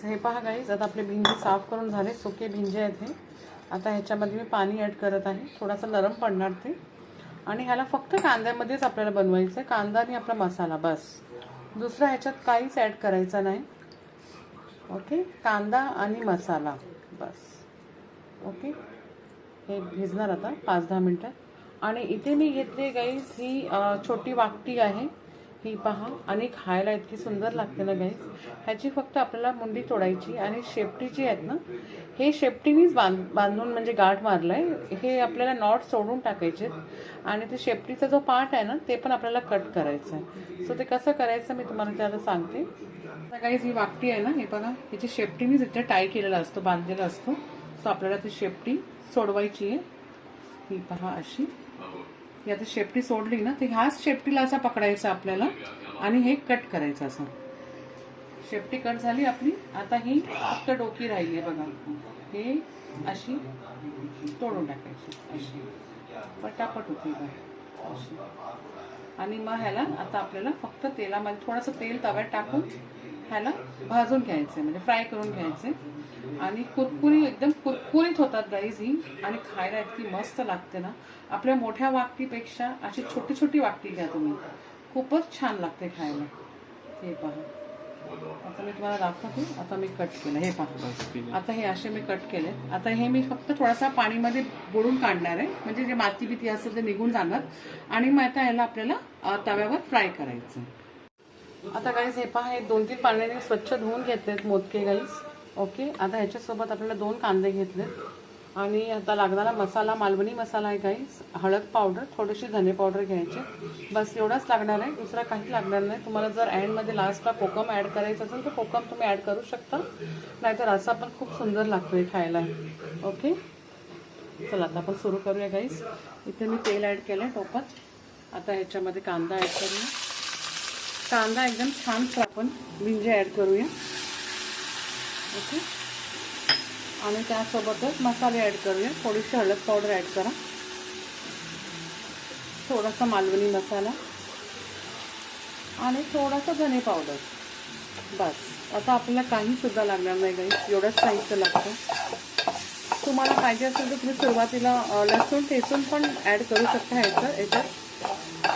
हे पहा गाईज, आता आपले भिंजे साफ करून झाले, सुके भिंजे आहेत हे. आता ह्याच्यामध्ये मी पाणी ॲड करत आहे, थोडासा नरम पडणार ते. आणि ह्याला फक्त कांद्यामध्येच आपल्याला बनवायचं आहे, कांदा आणि आपला मसाला बस. दुसरा ह्याच्यात काहीच ॲड करायचं नाही. ओके, कांदा आणि मसाला बस. ओके, हे भिजणार आता 5-10 मिनटात. आणि इथे मी घेतली गाईज ही छोटी वाकटी आहे, ही पहा. आणि खायला इतकी सुंदर लागते ना गाईज. ह्याची फक्त आपल्याला मुंडी तोडायची आणि शेपटी जी आहेत ना, हे शेपटीनीच बांधून म्हणजे गाठ मारलाय. हे आपल्याला नॉट सोडून टाकायचे आणि ते शेपटीचा जो पार्ट आहे ना, ते पण आपल्याला कट करायचं आहे. सो ते कसं करायचं मी तुम्हाला त्याला सांगते. आता गाईज ही वाकटी आहे ना, हे बघा, ह्याची शेपटीनीच इथे टाय केलेला असतो, बांधलेला असतो. सो आपल्याला ती शेपटी सोडवायची आहे. ही पहा अशी. ही आता शेपटी सोडली ना, तर ह्याच शेपटीला असा पकडायचा आपल्याला आणि हे कट करायचं असं. शेपटी कट झाली आपली. आता ही फक्त डोकी राहिली आहे बघा. हे अशी तोडून टाकायची, अशी पटापट होती अशी. आणि मग ह्याला आता आपल्याला फक्त तेलामध्ये थोडंसं तेल तव्यात टाकून ह्याला भाजून घ्यायचं, म्हणजे फ्राय करून घ्यायचे. आणि कुरकुरी एकदम कुरकुरीत होतात गाईज ही. आणि खायला इतकी मस्त लागते ना. आपल्या मोठ्या वाकटीपेक्षा अशी छोटी छोटी वाकटी घ्या तुम्ही, खूपच छान लागते खायला. हे पहा, आता मी तुम्हाला दाखवते. आता मी कट केलं, हे पहा. आता हे असे मी कट केले. आता हे मी फक्त थोडासा पाणीमध्ये बुडून काढणार आहे, म्हणजे जे माती बिती असेल ते निघून जाणार. आणि मग आता ह्याला आपल्याला तव्यावर फ्राय करायचं. आता गाईज हे पहा, हे 2-3 पाण्याने स्वच्छ धुवून घेतलेत मोदके गाईज. ओके, आता ह्याच्यासोबत आपल्याला 2 कांदे घेतलेत. आणि आता लागणारा मसाला मालवणी मसाला आहे गाईज. हळद पावडर, थोडीशी धने पावडर घ्यायचे, बस एवढंच लागणार आहे. दुसरा काही लागणार नाही. तुम्हाला जर एंडमध्ये लास्टला कोकम ॲड करायचं असेल तर कोकम तुम्ही ॲड करू शकता, नाहीतर असा पण खूप सुंदर लागतोय खायला. ओके, चला आता आपण सुरू करूया गाईज. इथे मी तेल ॲड केलं आहे टोपात. आता ह्याच्यामध्ये कांदा ॲड करूया. कांदा एकदम छान आपण भिंजे ॲड करूया. ओके, आणि त्यासोबतच मसाले ॲड करूया. थोडीशी हळद पावडर ॲड करा, थोडासा मालवणी मसाला आणि थोडासा धने पावडर, बस. आता आपल्याला काही सुद्धा लागणार नाही गाईज, एवढंच साहित्य लागतं. तुम्हाला पाहिजे असेल तर तुम्ही सुरुवातीला लसूण ठेचून पण ॲड करू शकता ह्याच्यात,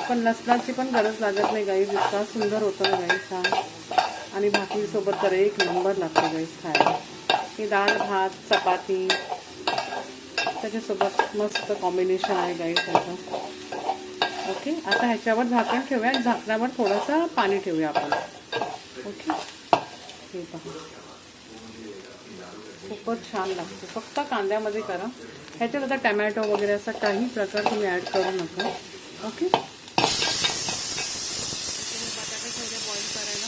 पण लसणाची पण गरज लागत नाही गाईज. इतका सुंदर होतं ना गाईज छान. आणि भाकरीसोबत तर एक नंबर लागतो गाईज खायला. ही डाळ भात चपाती त्याच्यासोबत मस्त कॉम्बिनेशन आहे गाईज त्याचं. ओके, आता ह्याच्यावर झाकण ठेवूया. झाकणावर थोडंसं पाणी ठेवूया आपण. ओके, हे पहा, खूपच छान लागतं. फक्त कांद्यामध्ये करा. ह्याच्यात आता टमॅटो वगैरे असा काही प्रकार तुम्ही ॲड करू नका. ओके, बटाटे ठेवले बॉईल करायला.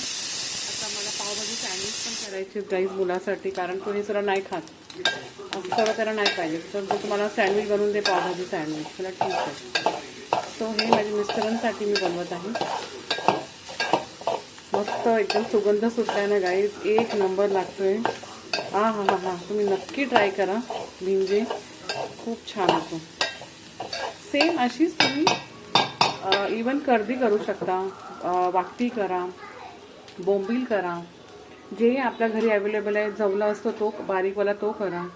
आता मला पावभाजी सँडविच पण करायची गाईज मुलासाठी, कारण कोणी जरा नाही खात, असं सगळं त्याला नाही पाहिजे. तर जर तुम्हाला सँडविच बनवून दे, पावभाजी सँडविच, त्याला ठीक आहे. सो हे माझ्या मिस्टरांसाठी मी बनवत आहे. मस्त एकदम सुगंध सुटलाय ना गाईज, एक नंबर लागतोय. हा हा हा हा, तुम्ही नक्की ट्राय करा. भिंजे खूप छान होतो. सेम अशीच तुम्ही इवन कर्दी करू शकता, वाकटी करा, बोंबील करा, जे आपल्या घरी अवेलेबल आहे. जवला असतो तो बारीकवाला तो करा.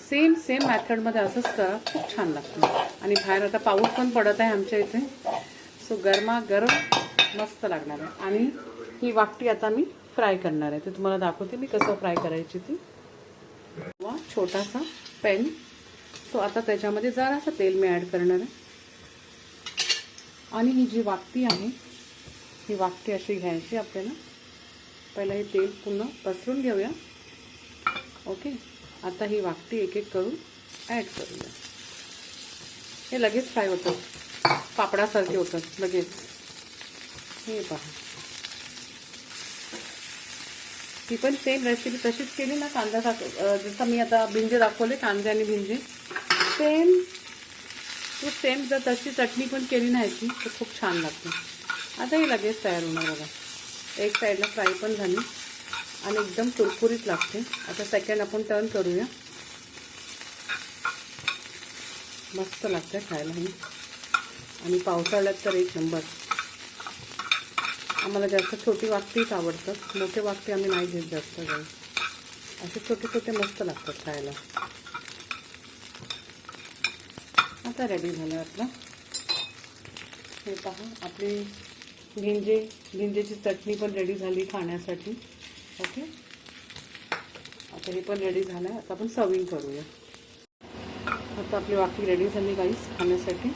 सेम मॅथडमध्ये असंच करा, खूप छान लागतं. आणि बाहेर आता पाऊस पण पडत आहे आमच्या इथे, सो गरमागरम मस्त लागणार आहे. आणि ही वाकटी आता मी फ्राय करणार आहे, ते तुम्हाला दाखवते मी कसं फ्राय करायची ती. छोटासा पॅन. सो आता त्याच्यामध्ये जरासं तेल मी ॲड करणार आहे. आणि ही जी वाकटी आहे, ही वाकटी अशी घ्यायची आपल्याला. पहिला हे तेल पूर्ण पसरून घेऊया. ओके, आता ही वाकटी एक एक करून ॲड करूया. हे लगेच फ्राय होतं, पापडासारखे होतं लगेच. हे पहा, ही पण सेम रेसिपी तशीच केली ना, कांदा जसं मी आता भिंजे दाखवले, कांदे आणि भिंजे सेम जर तशी चटणी पण केली ना ह्याची तर खूप छान लागते. आता ही लगेच तयार होणार बघा. एक साईडला फ्राय पण झाली आणि एकदम कुरकुरीत लागते. आता सेकंड आपण टर्न करूया. मस्त लागते खायला ही, आणि पावसाळ्यात तर एक नंबर. आम्हाला जास्त छोटी वाकटीच आवडतात, मोठे वाकटे आम्ही नाही घेत जास्त काही. असे छोटे छोटे मस्त लागतात खायला. आता रेडी झालं आपलं. हे पहा, आपली भिंजेची चटणी पण रेडी झाली खाण्यासाठी. ओके, आता हे पण रेडी झालं आहे. आता आपण सर्विंग करूया. आता आपली वाकटी रेडी झाली गाईस खाण्यासाठी.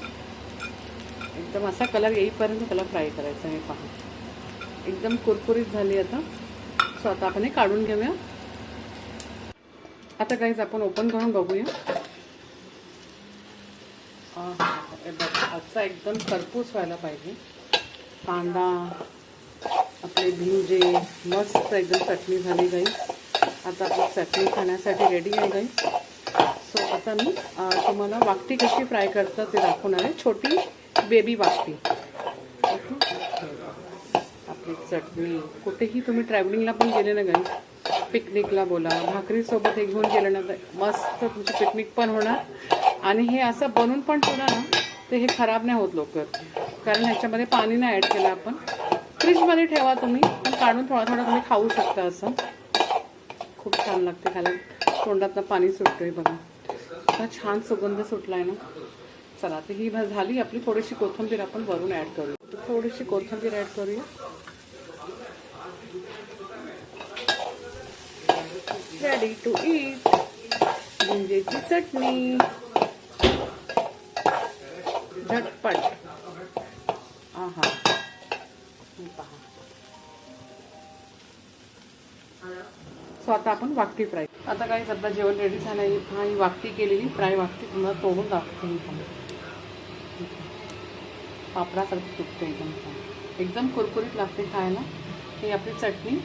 एकदम असा कलर येईपर्यंत त्याला फ्राय करायचं. हे पहा, एकदम कुरकुरीत झाली आता. सो आता आपण हे काढून घेऊया. आता गाईस आपण ओपन करून बघूया. आजचा एकदम खरपूस व्हायला पाहिजे. कांदा, आपले भिंजे मस्त एकदम चटणी झाली गाईस. आता आपली चटणी खाण्यासाठी रेडी आहे गाईस. सो आता मी तुम्हाला वाकटी कशी फ्राय करतात ते दाखवणार आहे. छोटी बेबी वाकटी. ओके, आपली चटणी कुठेही तुम्ही ट्रॅव्हलिंगला पण गेले ना गाईस, पिकनिकला बोला, भाकरीसोबत हे घेऊन गेलं ना तर मस्त तुमची पिकनिक पण होणार. आणि हे असं बनवून पण ठेवलं ना तर हे खराब नाही होत लवकर, कारण ह्याच्यामध्ये पाणी नाही ॲड केलं आपण. फ्रीजमध्ये ठेवा तुम्ही, पण काढून थोडा थोडा तुम्ही खाऊ शकता. असं खूप छान लागते खायला. तोंडातनं पाणी सुटतंय बघा. आता छान सुगंध सुटला आहे ना. चला, तर ही झाली आपली. थोडीशी कोथिंबीर आपण वरून ॲड करू. थोडीशी कोथिंबीर ॲड करूया. रेडी टू ईट भिंजेची चटणी, झटपट. आहा, पहा. सो आता आपण वाकटी फ्राय. आता काही सध्या जेवण रेडी झालं आहे. हा, ही वाकटी केलेली फ्राय वाकटी तुम्हाला तोडून दाखवते. पापडासारखी तुटते एकदम कुरकुरीत लागते खायला. ही आपली चटणी,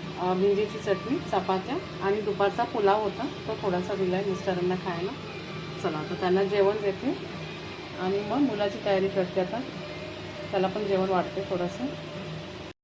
भिंजेची चटणी, चपात्या आणि दुपारचा पुलाव होता तो थोडासा दिला आहे मिस्टरांना खायला. चला, तर त्यांना जेवण देते आणि मग मुलाची तयारी करते. आता त्याला पण जेवण वाढते थोडंसं.